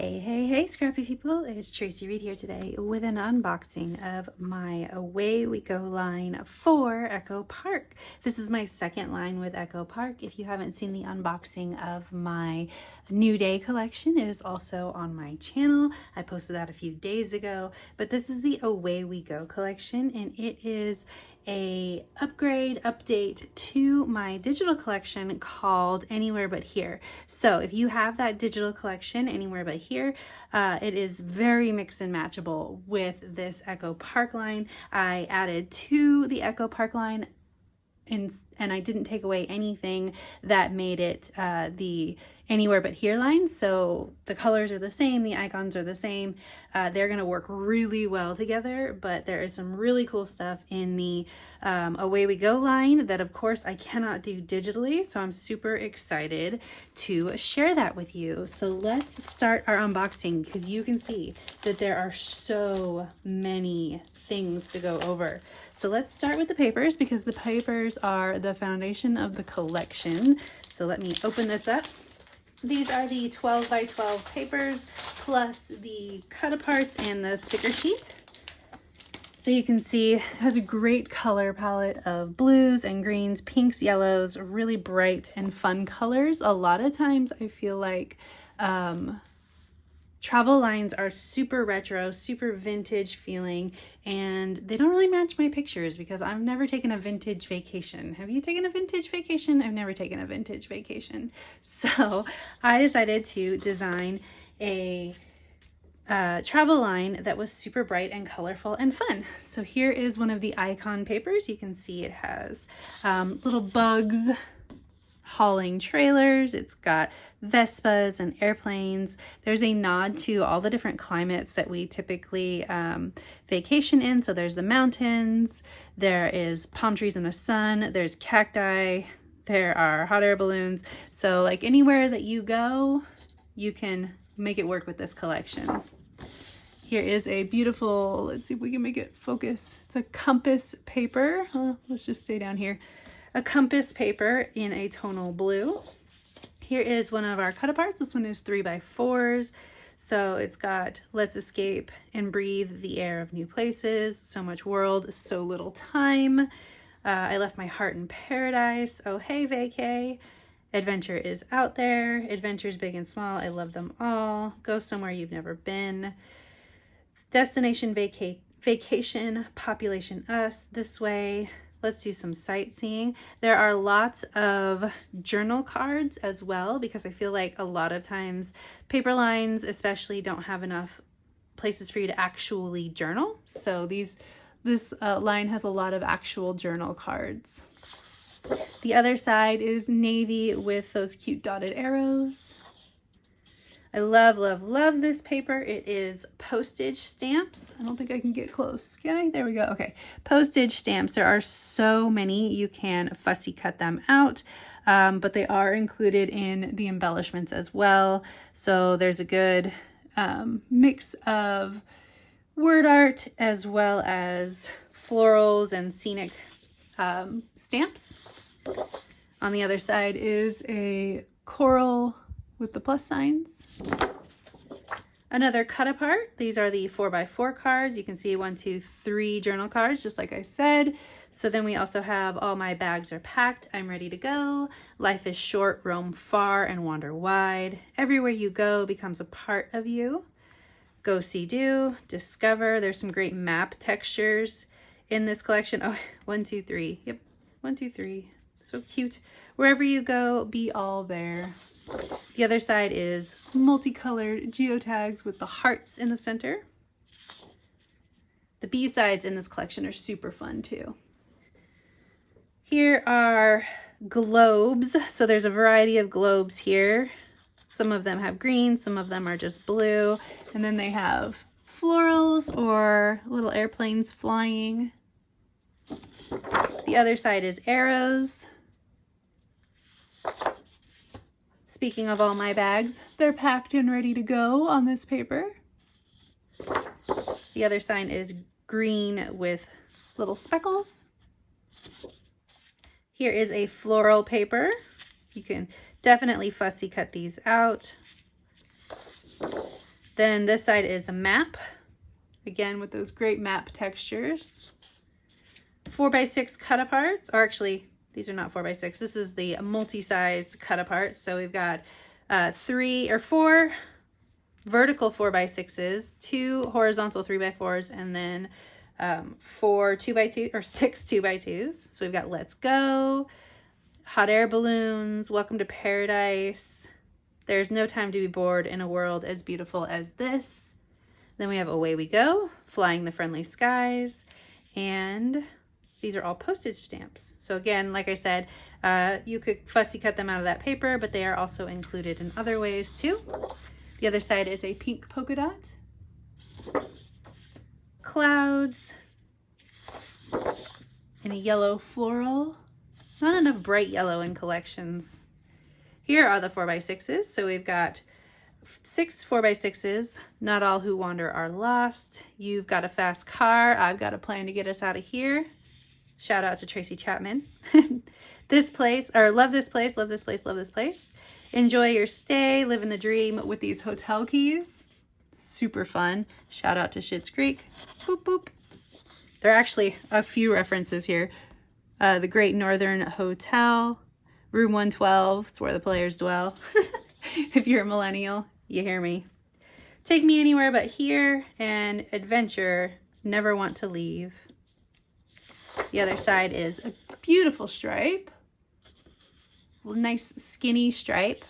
Hey, scrappy people, it's Traci Reed here today with an unboxing of my Away We Go line for Echo Park. This is my second line with Echo Park. If you haven't seen the unboxing of my New Day collection, it is also on my channel. I posted that a few days ago, but this is the Away We Go collection, and it is a update to my digital collection called Anywhere But Here. So if you have that digital collection Anywhere But Here, it is very mix and matchable with this Echo Park line. I added to the Echo Park line and I didn't take away anything that made it the Anywhere But Here line. So the colors are the same, the icons are the same. They're gonna work really well together, but there is some really cool stuff in the Away We Go line that of course I cannot do digitally. So I'm super excited to share that with you. So let's start our unboxing because you can see that there are so many things to go over. So let's start with the papers because the papers are the foundation of the collection. So let me open this up. These are the 12 by 12 papers plus the cut aparts and the sticker sheet. So you can see it has a great color palette of blues and greens, pinks, yellows, really bright and fun colors. A lot of times I feel like travel lines are super retro, super vintage feeling, and they don't really match my pictures because I've never taken a vintage vacation. Have you taken a vintage vacation? I've never taken a vintage vacation. So I decided to design a travel line that was super bright and colorful and fun. So here is one of the icon papers. You can see it has little bugs hauling trailers. It's got Vespas and airplanes. There's a nod to all the different climates that we typically vacation in. So there's the mountains, there is palm trees in the sun, there's cacti, there are hot air balloons. So like anywhere that you go, you can make it work with this collection. Here is a beautiful, let's see if we can make it focus. It's a compass paper. Let's just stay down here. A compass paper in a tonal blue. Here is one of our cut aparts. This one is 3x4s. So it's got let's escape and breathe the air of new places. So much world, so little time. I left my heart in paradise. Oh, hey, vacay. Adventure is out there. Adventures big and small. I love them all. Go somewhere you've never been. Destination vacation, population us, this way. Let's do some sightseeing. There are lots of journal cards as well because I feel like a lot of times paper lines especially don't have enough places for you to actually journal. So this line has a lot of actual journal cards. The other side is navy with those cute dotted arrows. I love this paper. It is postage stamps. I don't think I can get close. Can I? There we go. Okay. Postage stamps. There are so many. You can fussy cut them out, but they are included in the embellishments as well. So there's a good mix of word art as well as florals and scenic stamps. On the other side is a coral with the plus signs. Another cut apart. These are the 4x4 cards. You can see 1, 2, 3 journal cards, just like I said. So then we also have all my bags are packed. I'm ready to go. Life is short, roam far and wander wide. Everywhere you go becomes a part of you. Go see, do, discover. There's some great map textures in this collection. Oh, 1, 2, 3. Yep, 1, 2, 3. So cute. Wherever you go, be all there. The other side is multicolored geotags with the hearts in the center. The B-sides in this collection are super fun too. Here are globes. So there's a variety of globes here. Some of them have green, some of them are just blue. And then they have florals or little airplanes flying. The other side is arrows. Speaking of all my bags, they're packed and ready to go on this paper. The other sign is green with little speckles. Here is a floral paper. You can definitely fussy cut these out. Then this side is a map, again with those great map textures. 4x6 cut aparts, or actually these are not 4x6. This is the multi-sized cut apart. So we've got 3 or 4 vertical 4x6s, 2 horizontal 3x4s, and then 4 2x2 or 6 2x2s. So we've got Let's Go, Hot Air Balloons, Welcome to Paradise, There's No Time to Be Bored in a World as Beautiful as This. Then we have Away We Go, Flying the Friendly Skies, and these are all postage stamps. So again, like I said, you could fussy cut them out of that paper, but they are also included in other ways too. The other side is a pink polka dot, clouds, and a yellow floral. Not enough bright yellow in collections. Here are the 4x6s. So we've got 6 4x6s. Not all who wander are lost. You've got a fast car. I've got a plan to get us out of here. Shout out to Traci Chapman. This place, or love this place, love this place, love this place. Enjoy your stay, living the dream with these hotel keys. Super fun. Shout out to Schitt's Creek. Boop, boop. There are actually a few references here. The Great Northern Hotel, Room 112, it's where the players dwell. If you're a millennial, you hear me. Take me anywhere but here, and adventure, never want to leave. The other side is a beautiful stripe. Nice skinny stripe.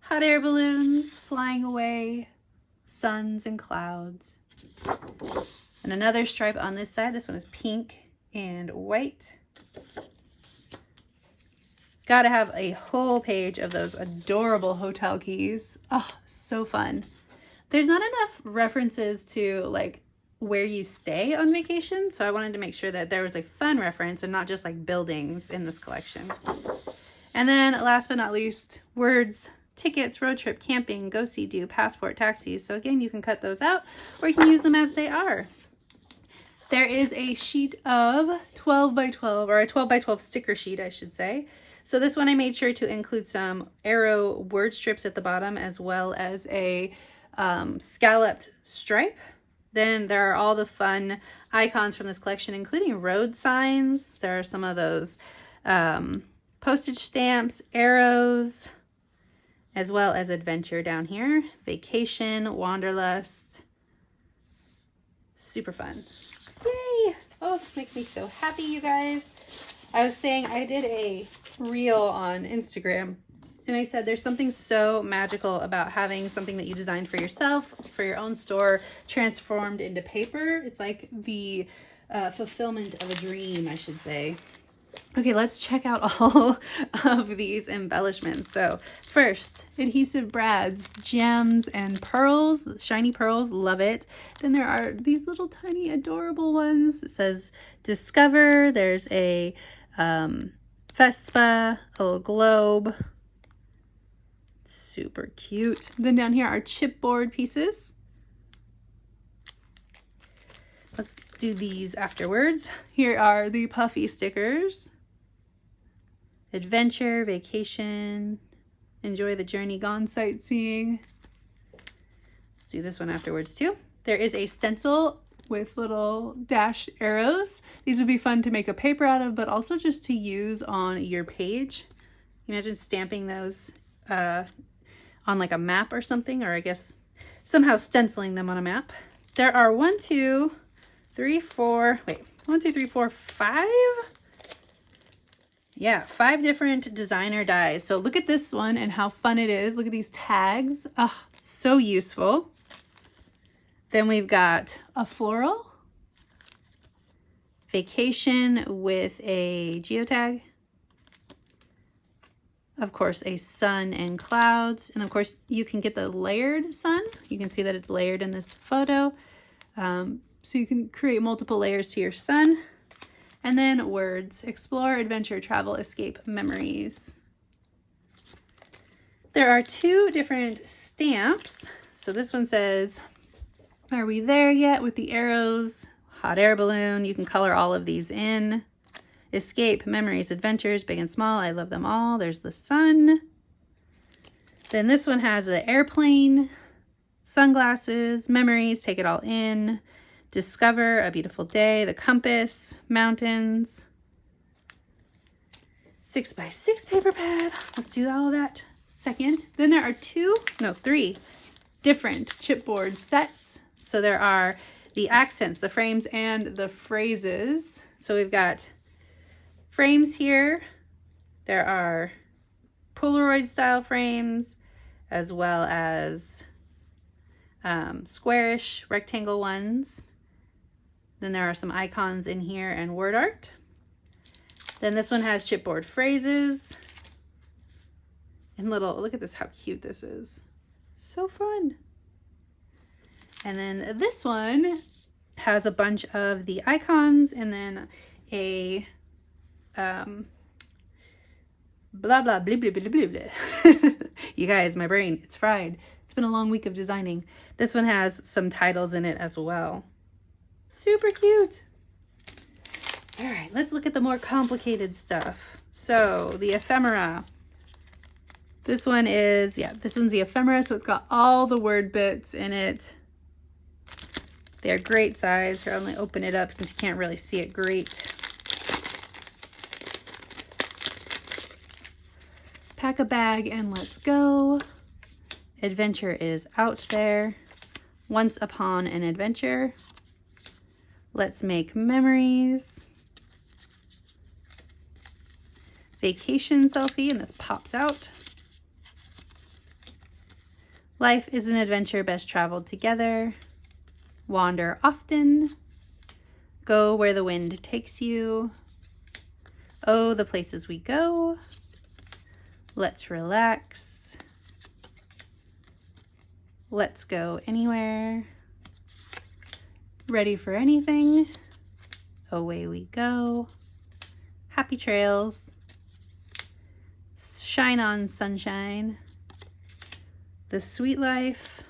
Hot air balloons flying away. Suns and clouds. And another stripe on this side. This one is pink and white. Gotta have a whole page of those adorable hotel keys. Oh, so fun. There's not enough references to like where you stay on vacation, so I wanted to make sure that there was a fun reference and not just like buildings in this collection. And then last but not least, words, tickets, road trip, camping, go see, do, passport, taxis. So again, you can cut those out or you can use them as they are. There is a sheet of 12 by 12, or a 12 by 12 sticker sheet, I should say. So this one I made sure to include some arrow word strips at the bottom, as well as a scalloped stripe. Then there are all the fun icons from this collection, including road signs. There are some of those postage stamps, arrows, as well as adventure down here. Vacation, wanderlust. Super fun. Yay! Oh, this makes me so happy, you guys. I was saying I did a reel on Instagram, and I said there's something so magical about having something that you designed for yourself, for your own store, transformed into paper. It's like the fulfillment of a dream, I should say. Okay, let's check out all of these embellishments. So first, adhesive brads, gems and pearls, shiny pearls, love it. Then there are these little tiny adorable ones. It says Discover. There's a Vespa, a little globe. Super cute. Then down here are chipboard pieces. Let's do these afterwards. Here are the puffy stickers. Adventure, vacation, enjoy the journey, gone sightseeing. Let's do this one afterwards too. There is a stencil with little dash arrows. These would be fun to make a paper out of, but also just to use on your page. Imagine stamping those on like a map or something, or I guess somehow stenciling them on a map. There are 5. Yeah, 5 different designer dies. So look at this one and how fun it is. Look at these tags. Oh, so useful. Then we've got a floral, vacation with a geotag, of course a sun and clouds, and of course you can get the layered sun. You can see that it's layered in this photo. So you can create multiple layers to your sun. And then words, explore, adventure, travel, escape, memories. There are 2 different stamps. So this one says, are we there yet, with the arrows, hot air balloon. You can color all of these in. Escape, memories, adventures, big and small. I love them all. There's the sun. Then this one has an airplane, sunglasses, memories, take it all in, discover, a beautiful day, the compass, mountains, 6x6 paper pad. Let's do all that second. Then there are three different chipboard sets. So there are the accents, the frames, and the phrases. So we've got frames here. There are Polaroid style frames, as well as squarish rectangle ones. Then there are some icons in here and word art. Then this one has chipboard phrases and look at this, how cute this is. So fun. And then this one has a bunch of the icons and then a blah blah blah blah blah blah blah. You guys, my brain, it's fried. It's been a long week of designing. This one has some titles in it as well. Super cute. All right, let's look at the more complicated stuff. So the ephemera. This one's the ephemera, so it's got all the word bits in it. They're great size. Here, I'll only open it up since you can't really see it great. Pack a bag and let's go. Adventure is out there. Once upon an adventure. Let's make memories. Vacation selfie, and this pops out. Life is an adventure best traveled together. Wander often. Go where the wind takes you. Oh, the places we go. Let's relax. Let's go anywhere. Ready for anything. Away we go. Happy trails. Shine on sunshine. The sweet life.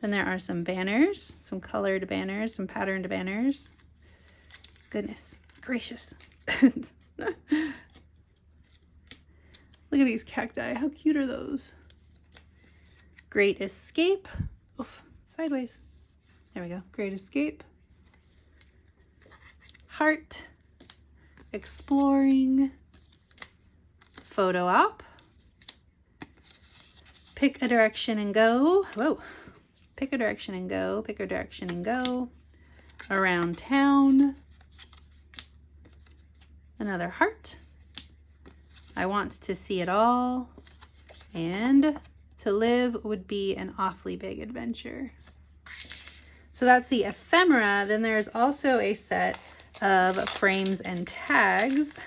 Then there are some banners, some colored banners, some patterned banners. Goodness gracious. Look at these cacti. How cute are those? Great escape. Oof, sideways. There we go. Great escape. Heart. Exploring. Photo op. Pick a direction and go. Whoa. Pick a direction and go. Pick a direction and go. Around town. Another heart. I want to see it all. And to live would be an awfully big adventure. So that's the ephemera. Then there's also a set of frames and tags.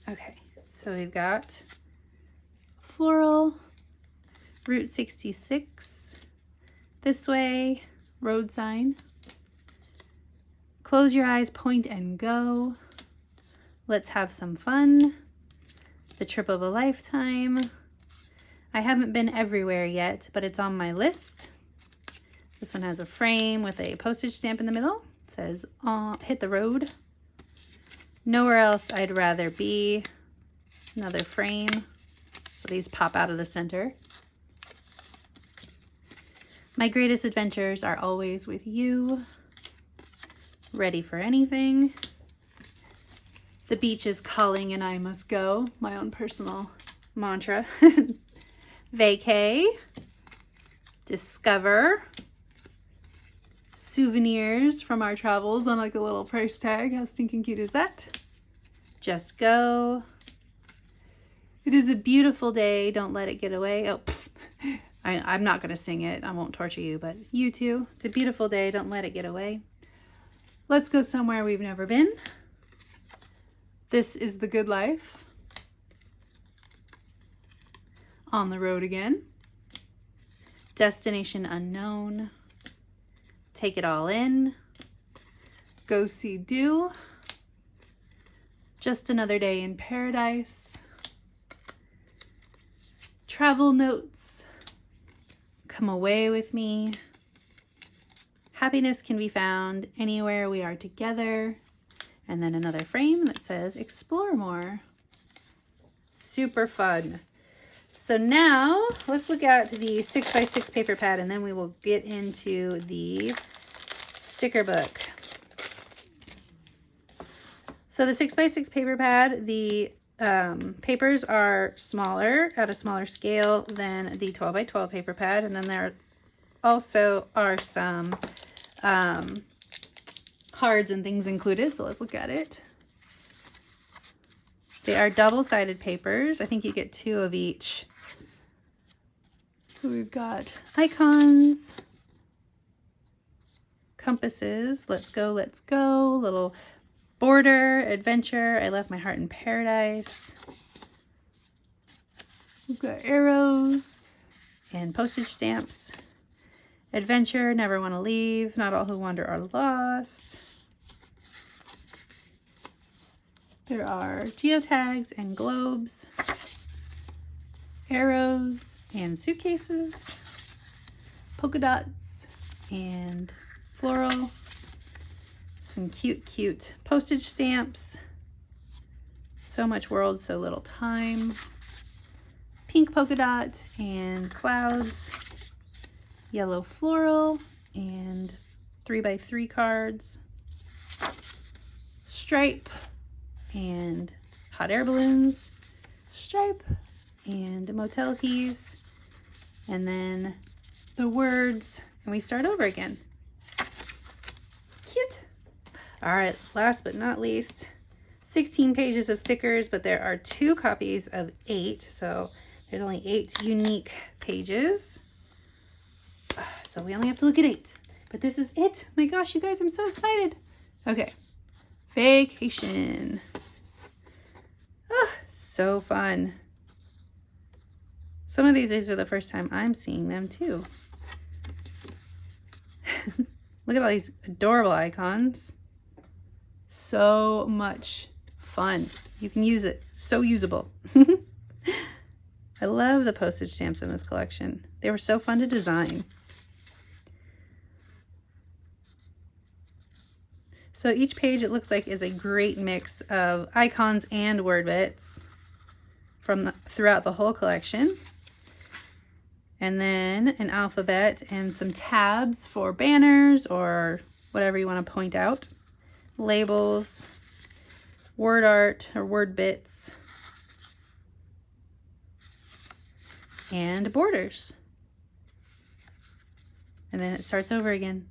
Okay, so we've got floral, Route 66, this way, road sign, close your eyes, point and go, let's have some fun, the trip of a lifetime, I haven't been everywhere yet, but it's on my list. This one has a frame with a postage stamp in the middle. It says, hit the road. Nowhere else I'd rather be. Another frame. So these pop out of the center. My greatest adventures are always with you. Ready for anything. The beach is calling and I must go. My own personal mantra. Vacay. Discover. Souvenirs from our travels on like a little price tag. How stinking cute is that? Just go. It is a beautiful day. Don't let it get away. Oh, I'm not going to sing it. I won't torture you, but you too. It's a beautiful day. Don't let it get away. Let's go somewhere we've never been. This is the good life. On the road again. Destination unknown. Take it all in. Go see do. Just another day in paradise. Travel notes. Come away with me. happiness can be found anywhere we are together. And then another frame that says explore more. Super fun. So now let's look at the 6x6 paper pad, and then we will get into the sticker book. So the 6x6 paper pad, the papers are smaller, at a smaller scale than the 12x12 paper pad. And then there also are some cards and things included. So let's look at it. They are double-sided papers. I think you get 2 of each. So we've got icons, compasses, let's go, little border, adventure, I left my heart in paradise. We've got arrows and postage stamps. Adventure, never want to leave, not all who wander are lost. There are geotags and globes, arrows and suitcases, polka dots and floral, some cute postage stamps, so much world, so little time, pink polka dot and clouds, yellow floral and 3x3 cards, stripe and hot air balloons, stripe and motel keys, and then the words, and we start over again. Cute. All right, last but not least, 16 pages of stickers, but there are 2 copies of 8, so there's only 8 unique pages. So we only have to look at 8, but this is it. My gosh, you guys, I'm so excited. Okay, vacation. Oh, so fun. Some of these are the first time I'm seeing them too. Look at all these adorable icons. So much fun. You can use it. So usable. I love the postage stamps in this collection. They were so fun to design. So each page, it looks like, is a great mix of icons and word bits from throughout the whole collection. And then an alphabet and some tabs for banners or whatever you want to point out. Labels, word art or word bits, and borders. And then it starts over again.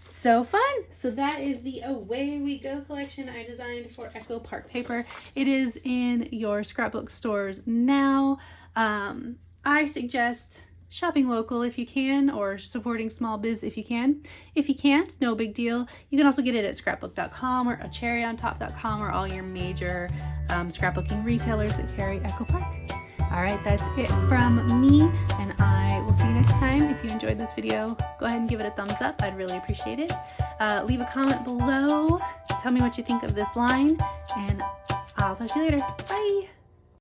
So fun. So that is the Away We Go collection I designed for Echo Park Paper. It is in your scrapbook stores now. I suggest shopping local if you can, or supporting small biz if you can. If you can't, no big deal. You can also get it at scrapbook.com or cherryontop.com or all your major scrapbooking retailers that carry Echo Park. All right, that's it from me, and I will see you next time. If you enjoyed this video, go ahead and give it a thumbs up. I'd really appreciate it. Leave a comment below. Tell me what you think of this line, and I'll talk to you later. Bye.